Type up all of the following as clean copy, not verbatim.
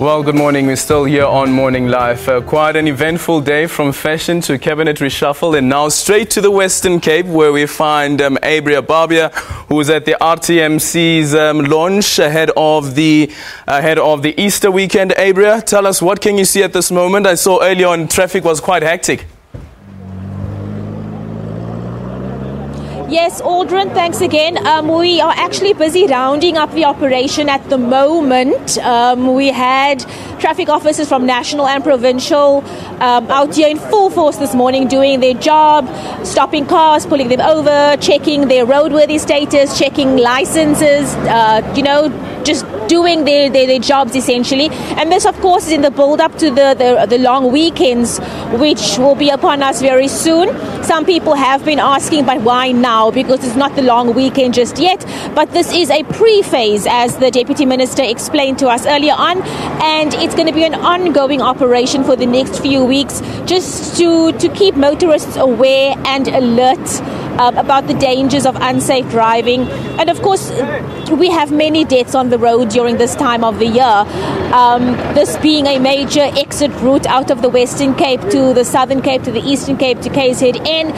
Well, good morning. We're still here on Morning Live. Quite an eventful day, from fashion to cabinet reshuffle, and now straight to the Western Cape, where we find Abria Barbia, who is at the RTMC's launch ahead of the Easter weekend. Abria, tell us, what can you see at this moment? I saw earlier on traffic was quite hectic. Yes, Aldrin, thanks again. We are actually busy rounding up the operation at the moment. We had traffic officers from national and provincial out here in full force this morning doing their job, stopping cars, pulling them over, checking their roadworthy status, checking licenses, just doing their jobs essentially. And this, of course, is in the build-up to the long weekends, which will be upon us very soon. Some people have been asking, but why now? Because it's not the long weekend just yet. But this is a pre-phase, as the Deputy Minister explained to us earlier on, and it's going to be an ongoing operation for the next few weeks, just to keep motorists aware and alert about the dangers of unsafe driving. And of course, we have many deaths on the road during this time of the year. This being a major exit route out of the Western Cape to the Southern Cape, to the Eastern Cape, to KZN.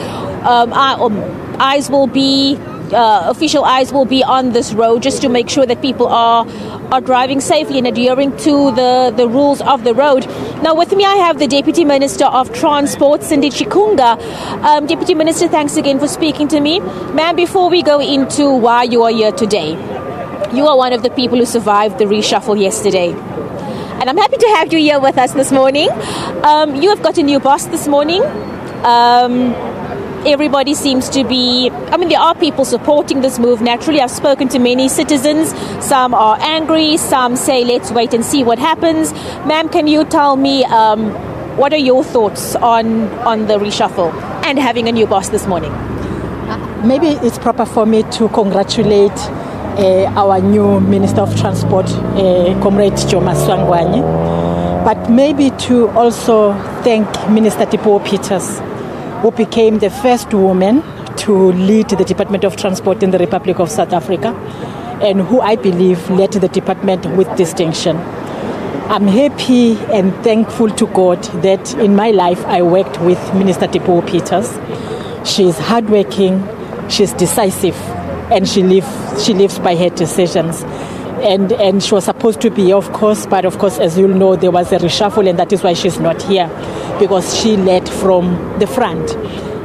Official eyes will be on this road just to make sure that people are driving safely and adhering to the rules of the road. Now, with me, I have the Deputy Minister of Transport, Sindisiwe Chikunga. Deputy Minister, thanks again for speaking to me. Ma'am, before we go into why you are here today, you are one of the people who survived the reshuffle yesterday. And I'm happy to have you here with us this morning. You have got a new boss this morning. Everybody seems to be, there are people supporting this move. Naturally, I've spoken to many citizens. Some are angry, some say, let's wait and see what happens. Ma'am, can you tell me, what are your thoughts on the reshuffle and having a new boss this morning? Maybe it's proper for me to congratulate our new Minister of Transport, Comrade Joma Swangwani, but maybe to also thank Minister Dipuo Peter, who became the first woman to lead the Department of Transport in the Republic of South Africa, and who I believe led the department with distinction. I'm happy and thankful to God that in my life I worked with Minister Dipuo Peter. She's hardworking, she's decisive, and she lives by her decisions. And she was supposed to be, of course, but of course, as you'll know, there was a reshuffle, and that is why she's not here, because she led from the front.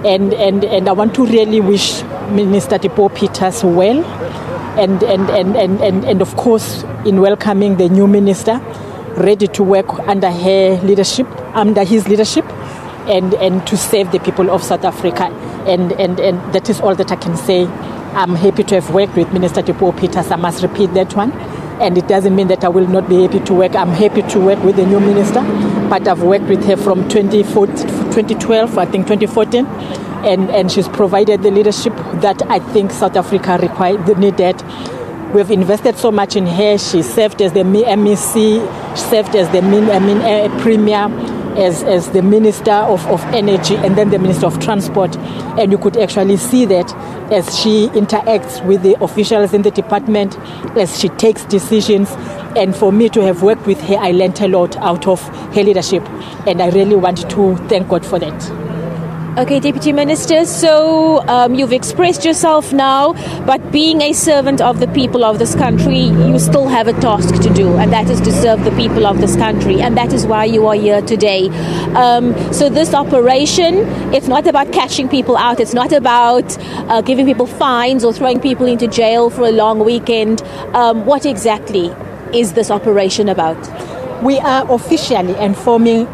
And I want to really wish Minister Dipuo Peter well, and of course, in welcoming the new minister, ready to work under his leadership, and to serve the people of South Africa. And that is all that I can say. I'm happy to have worked with Minister Dipuo Peter. I must repeat that one. And it doesn't mean that I will not be happy to work. I'm happy to work with the new minister, but I've worked with her from 2012, I think 2014, and she's provided the leadership that I think South Africa needed. We've invested so much in her. She served as the MEC, served as the Premier, as the Minister of Energy, and then the Minister of Transport. And you could actually see that as she interacts with the officials in the department, as she takes decisions. And for me to have worked with her, I learned a lot out of her leadership. And I really want to thank God for that. Okay, Deputy Minister, so you've expressed yourself now, but being a servant of the people of this country, you still have a task to do, and that is to serve the people of this country, and that is why you are here today. So this operation, it's not about catching people out, it's not about giving people fines or throwing people into jail for a long weekend. What exactly is this operation about? We are officially and formally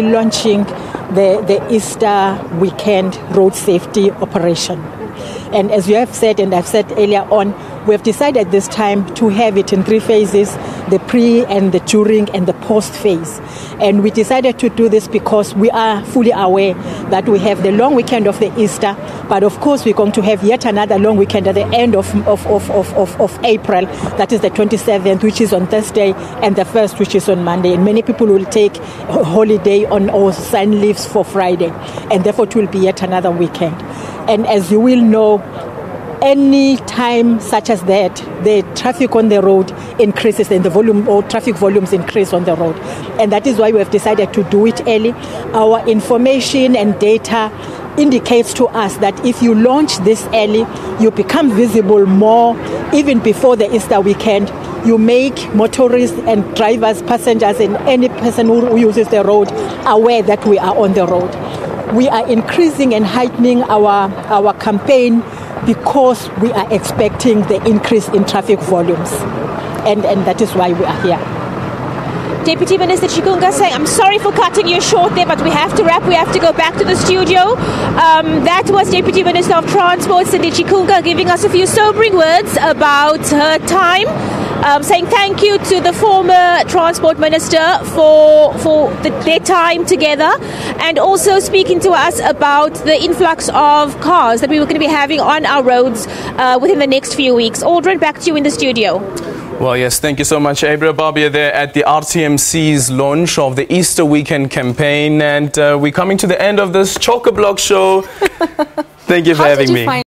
launching the Easter weekend road safety operation. And as you have said, and I've said earlier on, we have decided this time to have it in 3 phases, the pre and the during and the post phase. And we decided to do this because we are fully aware that we have the long weekend of the Easter, but of course we're going to have yet another long weekend at the end of April, that is the 27th, which is on Thursday, and the 1st, which is on Monday. And many people will take a holiday or sign leaves for Friday, and therefore it will be yet another weekend. And as you will know, any time such as that, the traffic on the road increases and the volume or traffic volumes increase on the road. And that is why we have decided to do it early. Our information and data indicates to us that if you launch this early, you become visible more even before the Easter weekend. You make motorists and drivers, passengers, and any person who uses the road aware that we are on the road. We are increasing and heightening our campaign because we are expecting the increase in traffic volumes. And that is why we are here. Deputy Minister Chikunga saying, I'm sorry for cutting you short there, but we have to wrap. We have to go back to the studio. That was Deputy Minister of Transport, Sindisiwe Chikunga, giving us a few sobering words about her time, saying thank you to the former Transport Minister for their time together, and also speaking to us about the influx of cars that we were going to be having on our roads within the next few weeks. Aldrin, back to you in the studio. Well, yes, thank you so much, Abria Barbia, there at the RTMC's launch of the Easter weekend campaign. And we're coming to the end of this Chock-a-Block show. Thank you for having me.